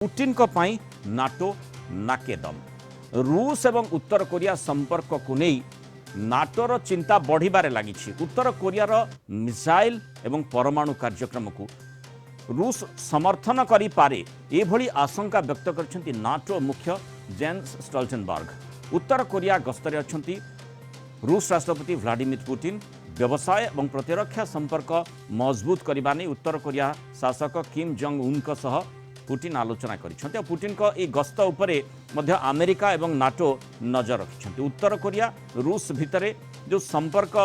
Putin को पाई NATO नाकेदम रूस एवं उत्तर कोरिया संपर्क को नहीं नाटोर चिंता बढ़िबारे लगी। उत्तर कोरियार मिसाइल एवं परमाणु कार्यक्रम को रूस समर्थन करि पारे एभली आशंका व्यक्त करछन्ति नाटो मुख्य जेन्स स्टोल्टेनबर्ग। उत्तर कोरिया गस्तरे अछन्ति रूस राष्ट्रपति व्लादिमीर पुतिन। व्यवसाय और प्रतिरक्षा संपर्क मजबूत करने नहीं उत्तर कोरिया शासक किम जोंग उन सह पुतिन आलोचना करिसेंति। पुतिन को ए गस्त उपरे मध्य अमेरिका एवं नाटो नजर रखिसेंति। उत्तर कोरिया रूस भितरे जो संपर्क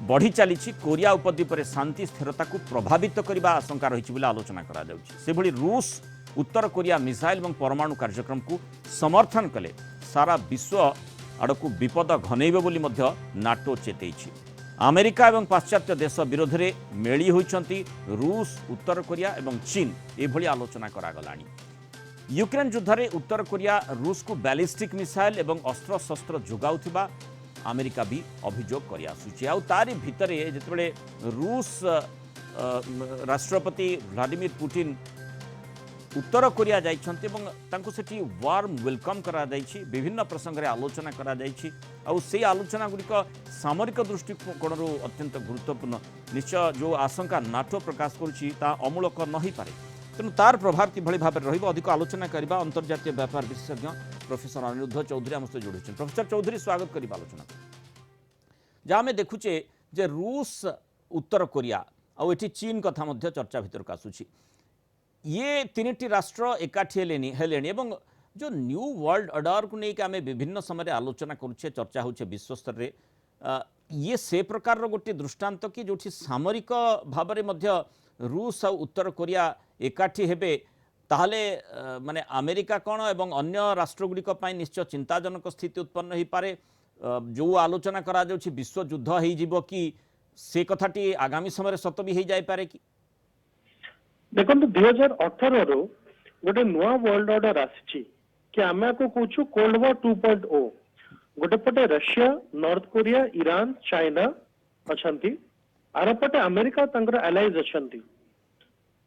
बढ़ी चली कोरिया उपद्वीप शांति स्थिरता को प्रभावित करने आशंका रही आलोचना करा जाउछि। से भली रूस उत्तर कोरिया मिसाइल और परमाणु कार्यक्रम को समर्थन कले सारा विश्व आड़क विपद घनैब बोली मध्य नाटो चेतैछि। अमेरिका एवं पाश्चात्य देश विरोध में मेली होइछन्ति रूस उत्तर कोरिया एवं चीन एभली आलोचना करागलानी। यूक्रेन युद्ध में उत्तर कोरिया रूस को बैलिस्टिक मिसाइल एवं अस्त्र शस्त्र जोगाउथिबा अमेरिका भी अभियोग करि आसुछि। आ तारि भितरे जेतेबेले रूस राष्ट्रपति व्लादिमीर पुतिन उत्तर कोरिया जाइछन्ति एवं तांको सेठी वार्म वेलकम करा जाइछि। विभिन्न प्रसंग रे आलोचना करा जाइछि। आ से आलोचना गुड़िक सामरिक दृष्टिकोण अत्यंत गुरुत्वपूर्ण। निश्चय जो आशंका नाटो प्रकाश करुछि ता अमूलक नहीं पारे। तेणु तार प्रभाव किभଳି भाबरे रहिबो अधिक आलोचना करबा अंतर्जातीय व्यापार विशेषज्ञ प्रोफेसर अनिरुद्ध चौधरी आम सहित जोड़ुछन। प्रोफेसर चौधरी स्वागत करिबा आलोचना जहाँ आम देखुचे जे रूस उत्तर कोरिया आ एठी चीन कथा मध्य चर्चा भितर आसुछि। ये तीन राष्ट्र एकाठी हेलेनी एवं जो न्यू वर्ल्ड ऑर्डर को लेकिन आम विभिन्न समय आलोचना करुचे चर्चा होचे विश्व स्तर रे ये से प्रकार गोटे दृष्टांत कि जो सामरिक भाव में रूस और उत्तर कोरिया एकाठी हेबे ताहले माने अमेरिका कौन एवं अन्य राष्ट्रगुड़िक निश्चय चिंताजनक स्थिति उत्पन्न हो पारे। जो आलोचना करा जाउछि विश्व युद्ध हो जिवो कि से कथाटी आगामी समय सत भी हो जाय पारे कि देखो 2018 रो गोटे नुआ वर्ल्ड ऑर्डर आसी कि आम को कहूँ कोल्ड वॉर 2.0 गोटे पटे Russia north Korea Iran China अच्छी आर पटे अमेरिका तंगर एलाइज अच्छी।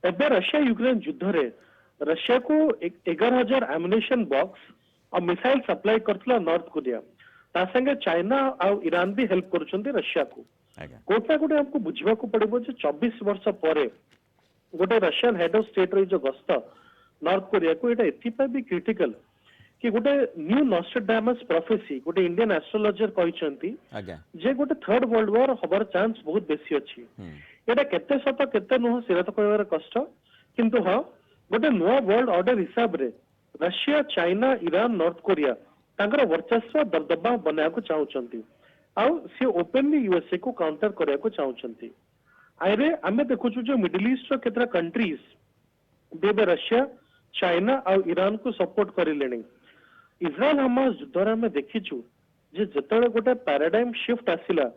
एबे रशिया यूक्रेन युद्ध रे रशिया को 11,000 एमुनेशन बॉक्स और मिसाइल सप्लाई करथला नॉर्थ कोरिया ता संगे चाइना और ईरान भी हेल्प करुछंती रशिया को। कोटा गोटे हमको बुझवा को पड़िबो जे 24 वर्ष परे गोटे रशियन हेड ऑफ स्टेट रो जो गस्त नॉर्थ कोरिया को एटा एथिपा भी क्रिटिकल कि गोटे न्यू नॉस्ट्राडामस प्रोफेसी गोटे इंडियन एस्ट्रोलॉजर कहिसंती जे गोटे थर्ड वर्ल्ड वॉर हबार चांस बहुत बेसी अछि। एटा केते सत केते नुह सिरा तो कहबार कष्ट किंतु हां गोटे नुआ वर्ल्ड ऑर्डर हिसाब रे Russia China Iran North Korea तांकर वर्चस्व दबदबा बनाया को चाहउचंती आ से ओपनली यूएसए को काउंटर करया को चाहउचंती। आइरे आमे देखुछु जो मिडिल ईस्ट रो केतरा कंट्रीज बेबे रशिया चाइना और ईरान को सपोर्ट करिलेनी। इजराइल हमास युद्ध में देखिछु जे जतले गोटे पैराडाइम शिफ्ट आसिला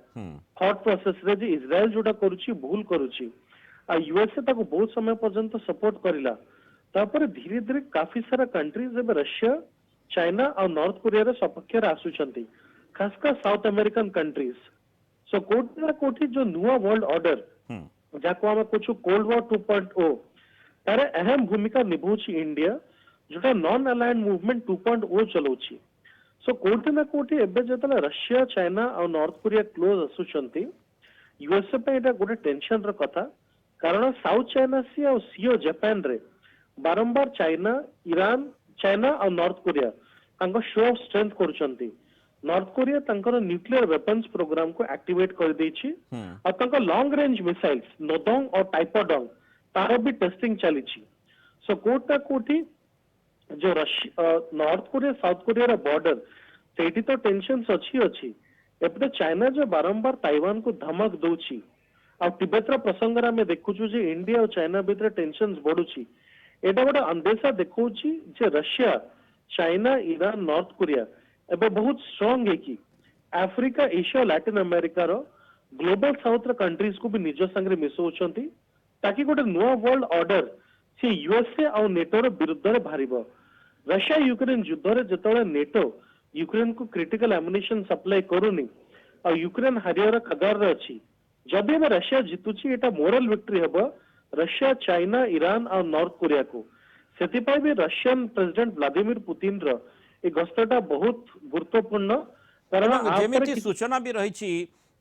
थॉट प्रोसेस रे जे इजराइल जोटा करूची भूल करूची आ यूएसए ताको बहुत समय पर्यंत सपोर्ट करिला तापर धीरे धीरे काफी सारा कंट्रीज एबे रशिया चाइना और नॉर्थ कोरिया रे सपक्ष रे आसुचंती खासकर साउथ अमेरिकन कंट्रीज। सो कोठी ना कोठी जो नुआ वर्ल्ड ऑर्डर जाको आम कुछ कोल्ड वॉर 2.0 तार अहम भूमिका निभाउछि इंडिया जोटा नॉन अलाइंड मूवमेंट 2.0 चलाउछि। सो कोठी ना कोठी एबे जतले रशिया चाइना और नॉर्थ कोरिया क्लोज आसुचंती यूएसए पे एटा गोटे टेंशन र कथा कारण साउथ चाइना सी और सीओ जापान रे बारंबार चाइना और नॉर्थ कोरिया तांको शो ऑफ स्ट्रेंथ करूचंती। नॉर्थ कोरिया तंकर न्यूक्लियर वेपन्स प्रोग्राम को एक्टिवेट कर देछि और तंकर लॉन्ग रेंज मिसाइल्स नोदोंग और टाइपोडोंग तार भी टेस्टिंग चली। सो कोटा कोठी जो नॉर्थ कोरिया साउथ कोरिया रा बॉर्डर सेठी तो टेंशन्स अच्छी एपटे चाइना जो बारंबार ताइवान को धमक दउछि और तिब्बत रा प्रसंग रा में देखुछु जे इंडिया और चाइना भीतर टेंशन्स बढ़ुछि। एटा गोटे अंदेशा देखौछि जे Russia China Iran North Korea एबे बहुत स्ट्रांग है कि अफ्रीका एशिया लैटिन अमेरिका रो ग्लोबल साउथ रो कंट्रीज को भी निज संगे मिसौछंती ताकि गोटे नुआ वर्ल्ड ऑर्डर से यूएसए और नेटो रो विरुद्ध रे भारिबो। रशिया यूक्रेन युद्ध रे जतले नेटो यूक्रेन को क्रिटिकल एमुनेशन सप्लाई करूनी और यूक्रेन हारियर कगार रे अछि जदि में रशिया जीतुची एटा मोरल विक्ट्री हेबो रशिया चाइना ईरान और नॉर्थ कोरिया को ସେଥିପାଇଁ ବି ରଷିଆନ ପ୍ରେସିଡେଣ୍ଟ ଭ୍ଲାଦିମିର ପୁତିନର ଏ ଗସ୍ତଟା ବହୁତ ଗୁରୁତ୍ୱପୂର୍ଣ୍ଣ କାରଣ ଏବଂ ଆ ଉପରେ ଯେମିତି କିଛି ସୂଚନା ବି ରହିଛି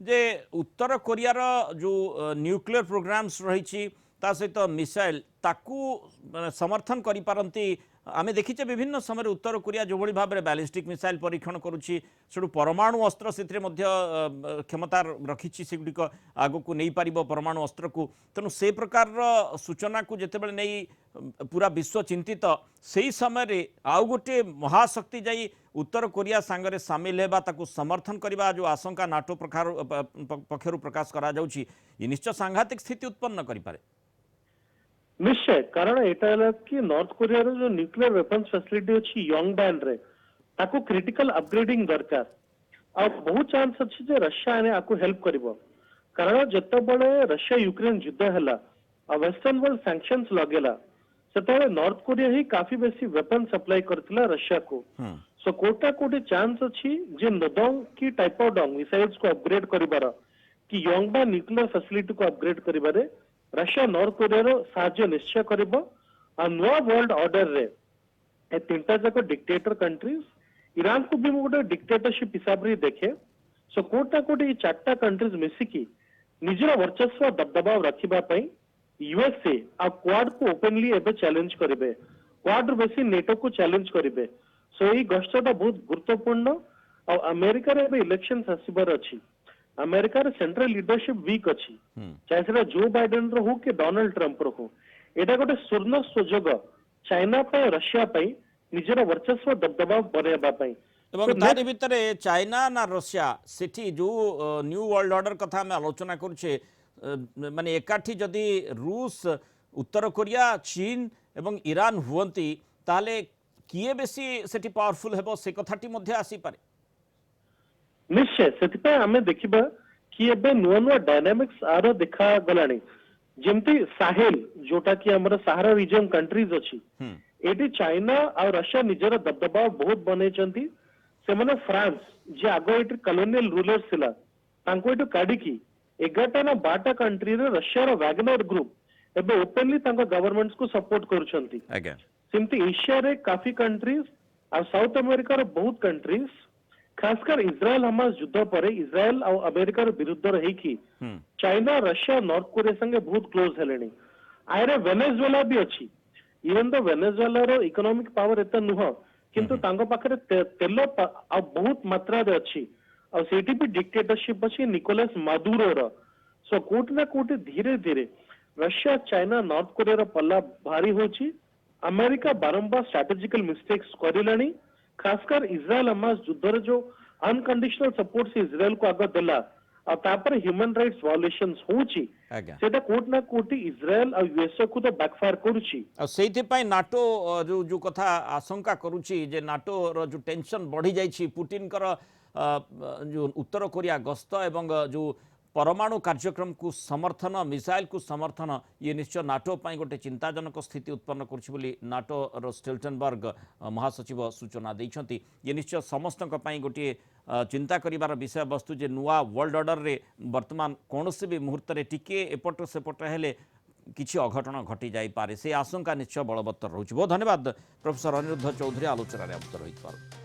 ଯେ ଉତ୍ତର କୋରିଆର ଯେଉଁ ନ୍ୟୁକ୍ଲିୟର ପ୍ରୋଗ୍ରାମ୍ସ ରହିଛି ତା ସହିତ ମିସାଇଲ ତାକୁ ସମର୍ଥନ କରିପାରନ୍ତି। ଆମେ ଦେଖିଛେ ବିଭିନ୍ନ ସମୟରେ ଉତ୍ତର କୋରିଆ ଯେଭଳି ଭାବରେ ବ୍ୟାଲିଷ୍ଟିକ୍ ମିସାଇଲ ପରୀକ୍ଷଣ କରୁଛି ସେଠୁ ପରମାଣୁ ଅସ୍ତ୍ର ସେଥିରେ ମଧ୍ୟ କ୍ଷମତା ରଖିଛି ସେଗୁଡ଼ିକ ଆଗକୁ ନେଇପାରିବ ପରମାଣୁ ଅସ୍ତ୍ରକୁ। ତେଣୁ ସେ ପ୍ରକାରର ସୂଚନାକୁ ଯେତେବେଳେ ନେଇ ପୁରା ବିଶ୍ୱ ଚିନ୍ତିତ ସେହି ସମୟରେ ଆଉ ଗୋଟିଏ ମହାଶକ୍ତି ଯାଇ ଉତ୍ତର କୋରିଆ ସାଙ୍ଗରେ ସାମିଲ ହେବା ତାକୁ ସମର୍ଥନ କରିବା ଯେଉଁ ଆଶଙ୍କା ନାଟୋ ପକ୍ଷରୁ ପ୍ରକାଶ କରାଯାଉଛି ଏ ନିଶ୍ଚୟ ସାଂଘାତିକ ସ୍ଥିତି ଉତ୍ପନ୍ନ କରିପାରେ। ନିଶ୍ଚୟ କାରଣ ଏଇଟା ହେଲା କି ନର୍ଥ କୋରିଆର ଯୋଉ ନ୍ୟୁକ୍ଲିୟର ୱେପନ୍ସ ଫ୍ୟାସିଲିଟି ଅଛି ୟଙ୍ଗ ବ୍ୟାଣ୍ଡରେ ତାକୁ କ୍ରିଟିକାଲ ଅପଗ୍ରେଡିଂ ଦରକାର ଆଉ ବହୁତ ଚାନ୍ସ ଅଛି ଯେ ରଷିଆ ଆକୁ ହେଲ୍ପ କରିବ କାରଣ ଯେତେବେଳେ ରଷିଆ ୟୁକ୍ରେନ ଯୁଦ୍ଧ ହେଲା ଆଉ ୱେଷ୍ଟର୍ଣ୍ଣ ୱାର୍ଲଡ ସାଂକ୍ସନ୍ସ ଲଗେଇଲା ସେତେବେଳେ ନର୍ଥ କୋରିଆ ହିଁ କାଫି ବେଶୀ ୱେପନ ସପ୍ଲାଇ କରିଥିଲା ରଷିଆକୁ। ସୋ କୋଉଟା କୋଉଠି ଚାନ୍ସ ଅଛି ଯେ ନୋଡଙ୍ଗ କି ଟାଇପ ଅଫ ଡଙ୍ଗ ମିସାଇଲ୍ସ କୁ ଅପଗ୍ରେଡ କରିବାର କି ୟଙ୍ଗ ବା ନ୍ୟୁକ୍ଲିୟର ଫ୍ୟାସିଲିଟି କୁ ଅପଗ୍ରେଡ କରିବାରେ ରଷିଆ ନର୍ଥ କୋରିଆର ସାହାଯ୍ୟ ନିଶ୍ଚୟ କରିବ। ଆଉ ନୂଆ ୱାର୍ଲଡ ଅର୍ଡରରେ ଏ ତିନିଟା ଯାକ ଡିକ୍ଟେଟର କଣ୍ଟ୍ରିଜ ଇରାନକୁ ବି ମୁଁ ଗୋଟେ ଡିକ୍ଟେଟରସିପ ହିସାବରେ ଦେଖେ। ସୋ କୋଉଟା କୋଉଠି ଏଇ ଚାରିଟା କଣ୍ଟ୍ରିଜ ମିଶିକି ନିଜର ବର୍ଚସ୍ୱ ଦବଦବା ରଖିବା ପାଇଁ ୟୁଏସଏ ଆଉ କ୍ୱାଡକୁ ଓପନଲି ଏବେ ଚ୍ୟାଲେଞ୍ଜ କରିବେ କ୍ୱାଡରୁ ବେଶୀ ନେଟୋକୁ ଚ୍ୟାଲେଞ୍ଜ କରିବେ। ସୋ ଏଇ ଗସ୍ତଟା ବହୁତ ଗୁରୁତ୍ୱପୂର୍ଣ୍ଣ ଆଉ ଆମେରିକାରେ ଏବେ ଇଲେକ୍ସନ ଆସିବାର ଅଛି ଆମେରିକାର ସେଣ୍ଟ୍ରାଲ ଲିଡରସିପ ୱିକ୍ ଅଛି ଚାहे ସେଟା ଜୋ ବାଇଡେନର ହଉ କି ଡୋନାଲ୍ଡ ଟ୍ରମ୍ପର ହଉ ଏଇଟା ଗୋଟେ ସ୍ୱର୍ଣ୍ଣ ସୁଯୋଗ ଚାଇନା ପାଇଁ ରଷିଆ ପାଇଁ ନିଜର ବର୍ଚସ୍ୱ ଦବଦବା ବନେଇବା ପାଇଁ। এবং তারি ভিতরে চাইনা না রষিয়া সেটি যে নিউ ওয়ার্ল্ড অর্ডর কথা আমি আলোচনা করছে মানে একাঠি যদি রুষ উত্তর কোরিয়া চীন এবং ইরান হুয়ন্তি তাহলে কিয়ে বেশি সেটি পাওয়ারফুল ହେବ সে কথাটি মধ্যে আসিপারে। ନିଶ୍ଚୟ ସେଥିପାଇଁ ଆମେ ଦେଖିବା କି ଏବେ ନୂଆ ନୂଆ ଡାଇନାମିକ୍ସ ଆର ଦେଖାଗଲାଣି ଯେମିତି ସାହେଲ ଯୋଉଟା କି ଆମର ସାହାରା ରିଜନ କଣ୍ଟ୍ରିଜ ଅଛି ଏଠି ଚାଇନା ଆଉ ରଷିଆ ନିଜର ଦବଦବା ବହୁତ ବନେଇଛନ୍ତି। ସେମାନେ ଫ୍ରାନ୍ସ ଯିଏ ଆଗ ଏଠି କଲୋନିଆଲ ରୁଲର ଥିଲା ତାଙ୍କୁ ଏଠୁ କାଢିକି 11ଟା ନା 12ଟା କଣ୍ଟ୍ରିରେ ରଷିଆର ୱାଗନର ଗ୍ରୁପ ଏବେ ଓପନଲି ତାଙ୍କ ଗଭର୍ଣ୍ଣମେଣ୍ଟକୁ ସପୋର୍ଟ କରୁଛନ୍ତି। ସେମିତି ଏସିଆରେ କାଫି କଣ୍ଟ୍ରିଜ ଆଉ ସାଉଥ ଆମେରିକାର ବହୁତ କଣ୍ଟ୍ରିଜ ଖାସକର ଇସ୍ରାଏଲ ହମାସ ଯୁଦ୍ଧ ପରେ ଇସ୍ରାଏଲ ଆଉ ଆମେରିକାର ବିରୁଦ୍ଧରେ ହେଇକି ଚାଇନା ରଷିଆ ନର୍ଥ କୋରିଆ ସାଙ୍ଗେ ବହୁତ କ୍ଲୋଜ ହେଲେଣି। ଆରେ ଭେନେଜୁଏଲା ବି ଅଛି ଇଭେନ ତ ଭେନେଜୁଏଲାର ଇକୋନୋମିକ ପାୱାର ଏତେ ନୁହଁ କିନ୍ତୁ ତାଙ୍କ ପାଖରେ ତେଲ ଆଉ ବହୁତ ମାତ୍ରାରେ ଅଛି ଆଉ ସେଇଠି ବି ଡିକ୍ଟେଟରସିପ ଅଛି ନିକୋଲାସ ମାଦୁରୋର। ସୋ କୋଉଠି ନା କୋଉଠି ଧୀରେ ଧୀରେ ରଷିଆ ଚାଇନା ନର୍ଥ କୋରିଆର ପଲ୍ଲା ଭାରି ହଉଛି। ଆମେରିକା ବାରମ୍ବାର ଷ୍ଟ୍ରାଟେଜିକାଲ ମିଷ୍ଟେକ୍ସ କରିଲାଣି ଖାସକର ଇସ୍ରାଏଲ ହମାସ ଯୁଦ୍ଧରେ ଯୋଉ ଅନକଣ୍ଡିସନାଲ ସପୋର୍ଟ ସେ ଇସ୍ରାଏଲକୁ ଆଗ ଦେଲା ଆଉ ତାପରେ ହ୍ୟୁମାନ ରାଇଟ୍ସ ଭାଓଲେସନ୍ସ ହଉଛି ସେଟା କୋଉଠି ନା କୋଉଠି ଇସ୍ରାଏଲ ଆଉ ୟୁଏସଏ କୁ ତ ବ୍ୟାକଫାୟାର କରୁଛି। ଆଉ ସେଇଥିପାଇଁ ନାଟୋ ଯୋଉ କଥା ଆଶଙ୍କା କରୁଛି ଯେ ନାଟୋର ଯୋଉ ଟେନସନ ବଢି ଯାଇଛି ପୁଟିନଙ୍କର ଯୋଉ ଉତ୍ତର କୋରିଆ ଗସ୍ତ ଏବଂ ଯୋଉ परमाणु कार्यक्रम को समर्थन मिसाइल को समर्थन ये निश्चय नाटो पर गोटे चिंताजनक स्थिति उत्पन्न करुछि नाटोर स्टोल्टेनबर्ग महासचिव सूचना देइछंती। ये निश्चय समस्त गोटे चिंता करिवार विषय वस्तु जे नुआ वर्ल्ड ऑर्डर रे वर्तमान कौन भी मुहूर्त टिके एपट सेपट हेले किछि अघटन घटी जाई पारे से आशंका निश्चय बलवत्तर रहुछि। बहुत धन्यवाद प्रोफेसर अनिरुद्ध चौधरी आलोचना अवसर होइथिबार।